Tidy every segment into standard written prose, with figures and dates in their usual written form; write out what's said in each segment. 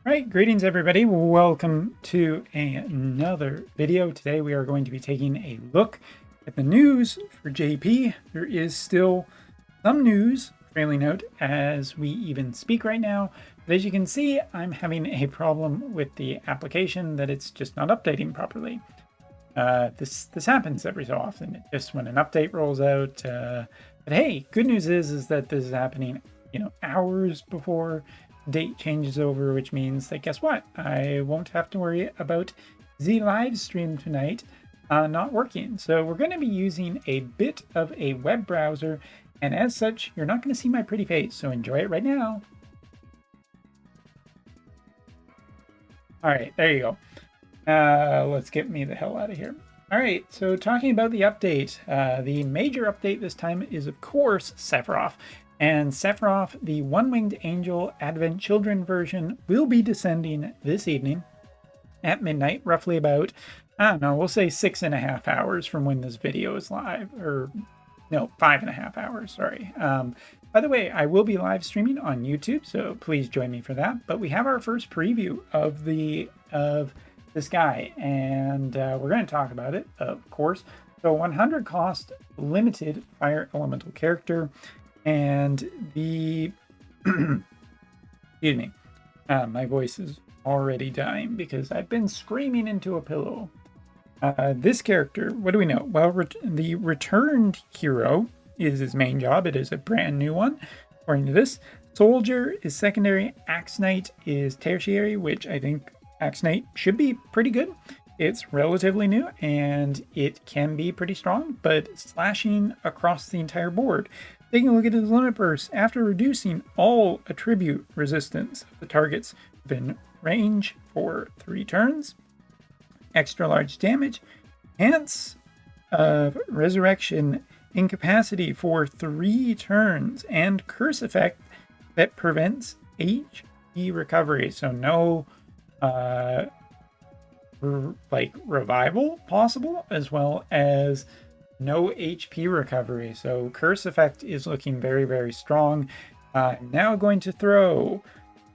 Right, greetings everybody. Welcome to another video. Today we are going to be taking a look at the news for JP. There is still some news trailing out as we even speak right now. But as you can see, I'm having a problem with the application that it's just not updating properly. This happens every so often, just when an update rolls out. But hey, good news is that this is happening, hours before date changes over, which means that guess what? I won't have to worry about the live stream tonight not working. So we're going to be using a bit of a web browser, and as such, you're not going to see my pretty face. So enjoy it right now. All right, there you go. Let's get me the hell out of here. All right, so talking about the update, the major update this time is, of course, Sephiroth. And Sephiroth, the One-Winged Angel Advent Children version, will be descending this evening at midnight, roughly about, I don't know, we'll say 6.5 hours from when this video is live, or no, 5.5 hours, sorry. By the way, I will be live streaming on YouTube, so please join me for that. But we have our first preview of this guy, and we're going to talk about it, of course. So 100 cost, limited fire elemental character, and the excuse me, my voice is already dying because I've been screaming into a pillow. This character, what do we know? Well, the returned hero is his main job. It is a brand new one, according to this. Soldier is secondary. Axe Knight is tertiary, which I think Axe Knight should be pretty good. It's relatively new and it can be pretty strong, but slashing across the entire board. Taking a look at his limit burst, after reducing all attribute resistance of the targets within range for 3 turns, extra large damage, enhance of resurrection incapacity for 3 turns, and curse effect that prevents HP recovery. So no revival possible, as well as no HP recovery. So curse effect is looking very, very strong. I'm now going to throw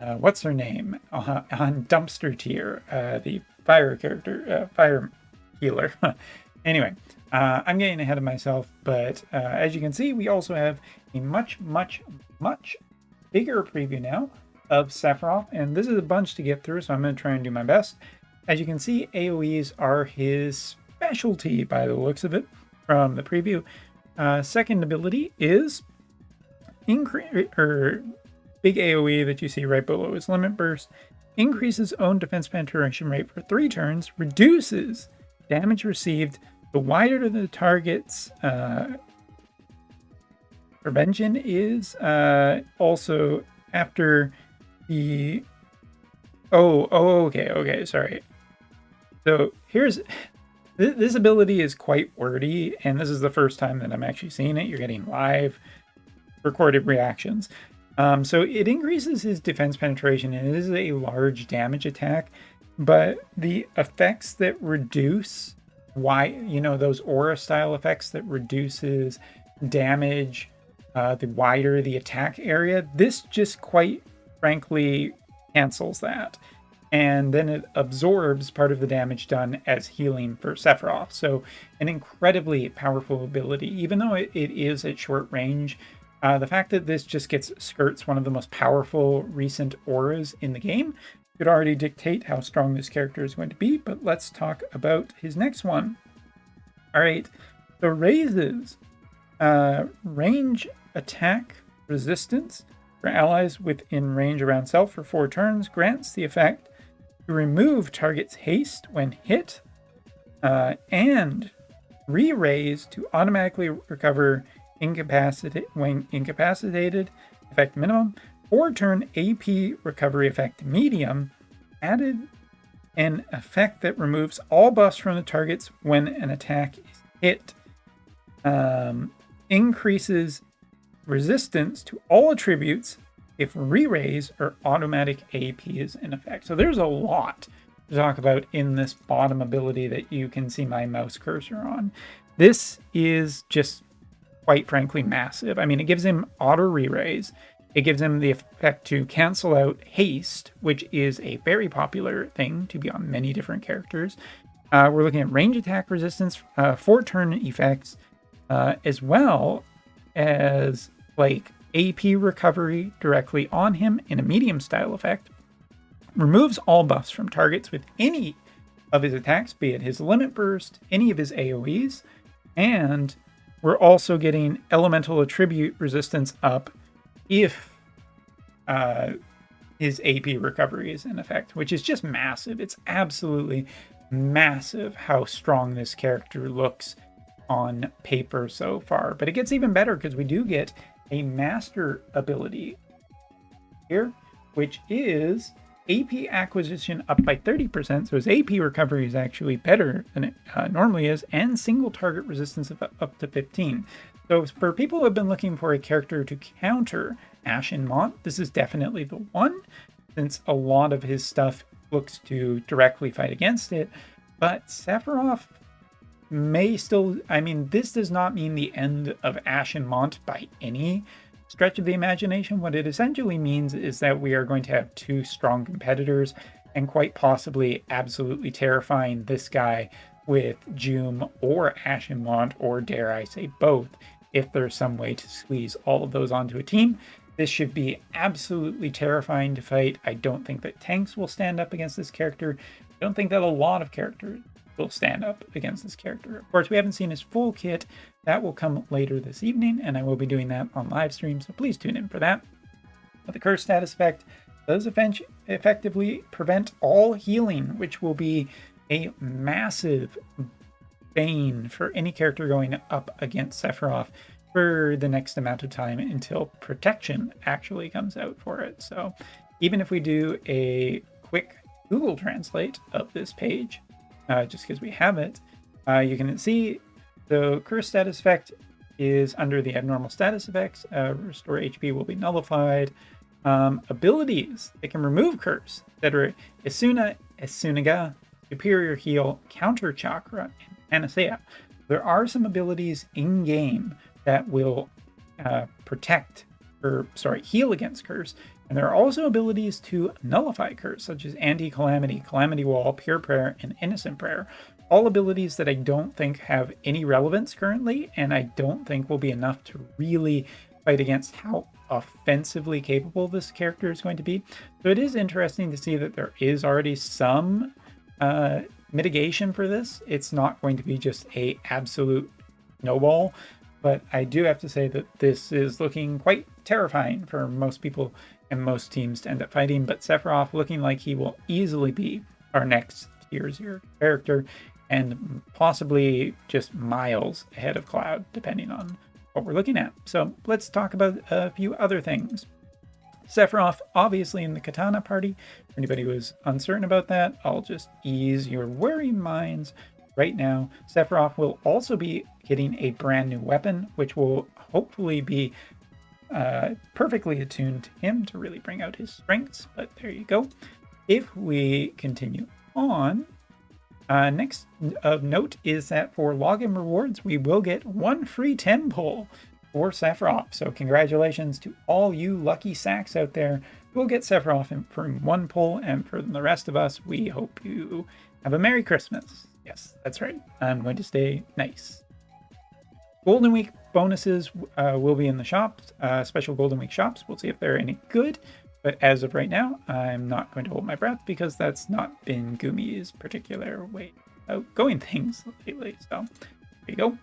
what's her name on dumpster tier, the fire character, fire healer. Anyway, I'm getting ahead of myself, but as you can see, we also have a much bigger preview now of Sephiroth, and this is a bunch to get through, so I'm going to try and do my best. As you can see, AoEs are his specialty by the looks of it from the preview. Second ability is big AoE that you see right below his limit burst. Increases own defense penetration rate for 3 turns. Reduces damage received the wider the target's prevention is. Also after the okay, sorry. So here's this ability is quite wordy, and this is the first time that I'm actually seeing it. You're getting live recorded reactions. So it increases his defense penetration, and it is a large damage attack, but the effects that reduce those aura style effects that reduces damage, the wider the attack area, this just quite frankly cancels that. And then it absorbs part of the damage done as healing for Sephiroth. So an incredibly powerful ability, even though it is at short range. The fact that this just skirts one of the most powerful recent auras in the game could already dictate how strong this character is going to be. But let's talk about his next one. All right, so raises range attack resistance for allies within range around self for 4 turns. Grants the effect to remove target's haste when hit, and re-raise to automatically recover when incapacitated, effect minimum, 4-turn AP recovery effect medium. Added an effect that removes all buffs from the targets when an attack is hit. Increases resistance to all attributes if re-raise or automatic AP is in effect. So there's a lot to talk about in this bottom ability that you can see my mouse cursor on. This is just quite frankly massive. I mean, it gives him auto re-raise. It gives him the effect to cancel out haste, which is a very popular thing to be on many different characters. We're looking at range attack resistance, 4-turn effects, as well as like AP recovery directly on him in a medium style effect. Removes all buffs from targets with any of his attacks, be it his limit burst, any of his AoEs, and we're also getting elemental attribute resistance up if his AP recovery is in effect, which is just massive. It's absolutely massive how strong this character looks on paper so far. But it gets even better because we do get a master ability here, which is AP acquisition up by 30%. So his AP recovery is actually better than it normally is, and single target resistance of up to 15. So for people who have been looking for a character to counter Ashen Mont, this is definitely the one, since a lot of his stuff looks to directly fight against it. But Sephiroth may still, I mean, this does not mean the end of Ashen Mont by any stretch of the imagination. What it essentially means is that we are going to have two strong competitors, and quite possibly absolutely terrifying this guy with Joom or Ashen Mont, or dare I say both, if there's some way to squeeze all of those onto a team. This should be absolutely terrifying to fight. I don't think that tanks will stand up against this character. I don't think that a lot of characters will stand up against this character. Of course, we haven't seen his full kit. That will come later this evening, and I will be doing that on live stream, so please tune in for that. But the curse status effect does effectively prevent all healing, which will be a massive bane for any character going up against Sephiroth for the next amount of time until protection actually comes out for it. So even if we do a quick Google Translate of this page, just because we have it, you can see the curse status effect is under the abnormal status effects. Restore HP will be nullified. Abilities, they can remove curse that are Esuna, Esunaga, Superior Heal, Counter Chakra, and Panacea. There are some abilities in game that will heal against curse, and there are also abilities to nullify curse, such as Anti-Calamity, Calamity Wall, Pure Prayer, and Innocent Prayer. All abilities that I don't think have any relevance currently, and I don't think will be enough to really fight against how offensively capable this character is going to be. So it is interesting to see that there is already some mitigation for this. It's not going to be just a absolute snowball, but I do have to say that this is looking quite terrifying for most people and most teams to end up fighting. But Sephiroth looking like he will easily be our next tier 0 character, and possibly just miles ahead of Cloud, depending on what we're looking at. So let's talk about a few other things. Sephiroth, obviously in the Katana party. For anybody who is uncertain about that, I'll just ease your worrying minds right now. Sephiroth will also be getting a brand new weapon, which will hopefully be perfectly attuned to him to really bring out his strengths. But there you go. If we continue on, next of note is that for login rewards, we will get one free 10 pull for Sephiroth. So congratulations to all you lucky sacks out there. We'll get Sephiroth from one pull, and for the rest of us, we hope you have a Merry Christmas. Yes, that's right. I'm going to stay nice. Golden Week bonuses will be in the shops, special Golden Week shops. We'll see if they're any good. But as of right now, I'm not going to hold my breath because that's not been Gumi's particular way of going things lately. So there you go.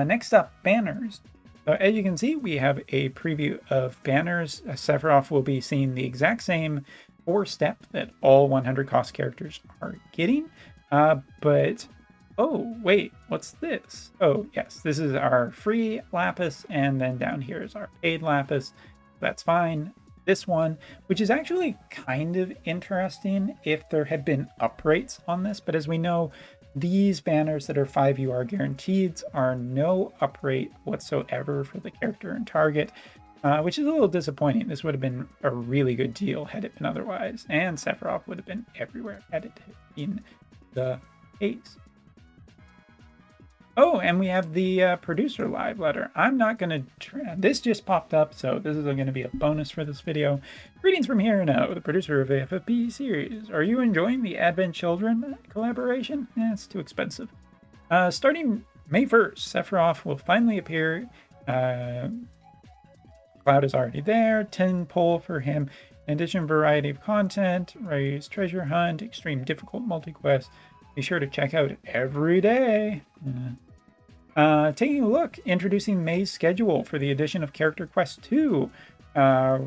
Next up, banners. So as you can see, we have a preview of banners. Sephiroth will be seeing the exact same 4-step that all 100 cost characters are getting. But, oh, wait, what's this? Oh, yes, this is our free lapis, and then down here is our paid lapis. That's fine. This one, which is actually kind of interesting if there had been uprates on this, but as we know, these banners that are 5 UR guaranteed are no uprate whatsoever for the character and target, which is a little disappointing. This would have been a really good deal had it been otherwise, and Sephiroth would have been everywhere had it been the case. Oh, and we have the producer live letter. I'm not going to... This just popped up, so this is going to be a bonus for this video. Greetings from here now, the producer of the FFP series. Are you enjoying the Advent Children collaboration? It's too expensive. Starting May 1st, Sephiroth will finally appear. Cloud is already there. 10 pull for him. In addition, variety of content, Ray's treasure hunt, extreme difficult multi-quest. Be sure to check out every day. Taking a look, introducing May's schedule for the edition of Character Quest 2.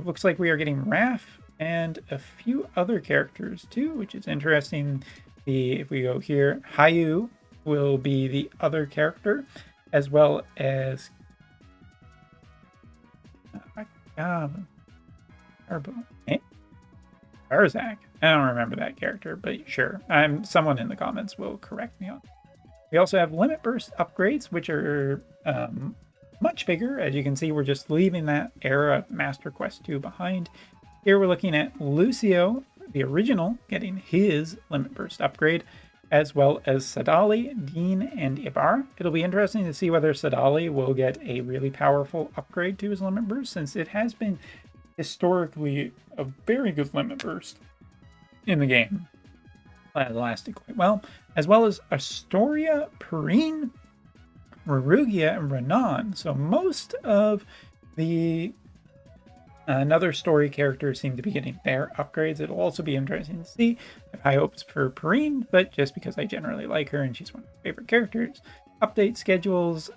Looks like we are getting Raph and a few other characters too, which is interesting. If we go here, Hayu will be the other character, as well as Arzak. I don't remember that character, but sure. Someone in the comments will correct me on. We also have Limit Burst upgrades, which are much bigger. As you can see, we're just leaving that era of Master Quest 2 behind. Here we're looking at Lucio, the original, getting his Limit Burst upgrade, as well as Sadali, Dean, and Ibar. It'll be interesting to see whether Sadali will get a really powerful upgrade to his Limit Burst, since it has been historically a very good Limit Burst in the game. Lasted quite well, as well as Astoria, Perrine, Rurugia, and Renan. So most of the another story characters seem to be getting their upgrades. It'll also be interesting to see. I have high hopes for Perrine, but just because I generally like her and she's one of my favorite characters. Update schedules,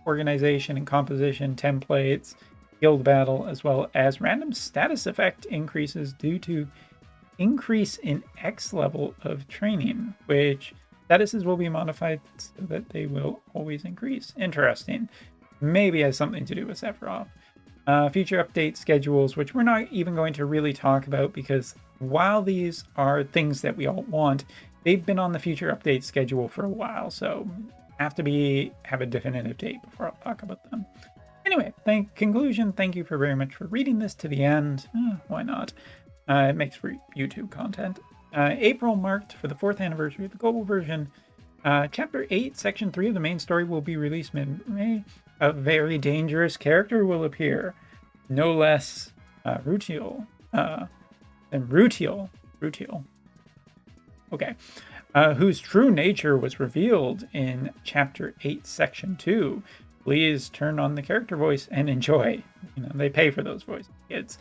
organization and composition templates, guild battle, as well as random status effect increases due to increase in X level of training, which statuses will be modified so that they will always increase. Interesting. Maybe has something to do with Sephiroth. Future update schedules, which we're not even going to really talk about, because while these are things that we all want, they've been on the future update schedule for a while, so have a definitive date before I'll talk about them. Anyway, conclusion, thank you very much for reading this to the end. Why not? It makes for YouTube content. April marked for the 4th anniversary of the global version. Chapter 8, Section 3 of the main story will be released mid-May. A very dangerous character will appear. No less Rutiel than Rutiel. Okay. Whose true nature was revealed in Chapter 8, Section 2. Please turn on the character voice and enjoy. They pay for those voice kids.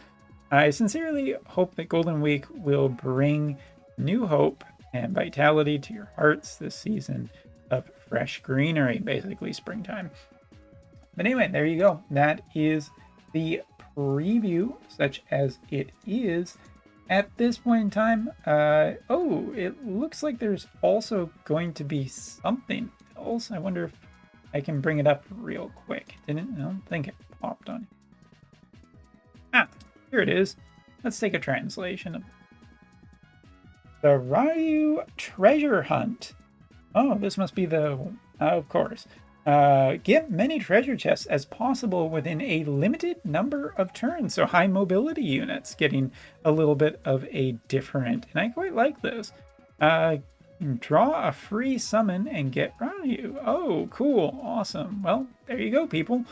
I sincerely hope that Golden Week will bring new hope and vitality to your hearts this season of fresh greenery, basically springtime. But anyway, there you go. That is the preview, such as it is at this point in time. Oh, it looks like there's also going to be something else. I wonder if I can bring it up real quick. I don't think it popped on. Here it is. Let's take a translation of the Ryu treasure hunt. Oh, this must be the... of course. Get many treasure chests as possible within a limited number of turns. So high mobility units getting a little bit of a different... And I quite like this. Draw a free summon and get Ryu. Oh, cool. Awesome. Well, there you go, people.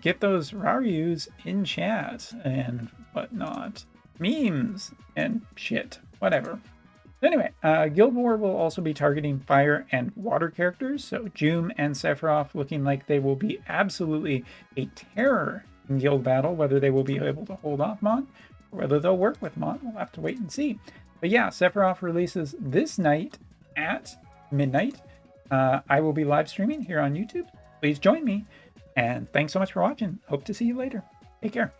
Get those Raryus in chat and whatnot. Memes and shit. Whatever. Anyway, Guild War will also be targeting fire and water characters. So Jum and Sephiroth looking like they will be absolutely a terror in Guild Battle. Whether they will be able to hold off Mont or whether they'll work with Mont, we'll have to wait and see. But yeah, Sephiroth releases this night at midnight. I will be live streaming here on YouTube. Please join me. And thanks so much for watching. Hope to see you later. Take care.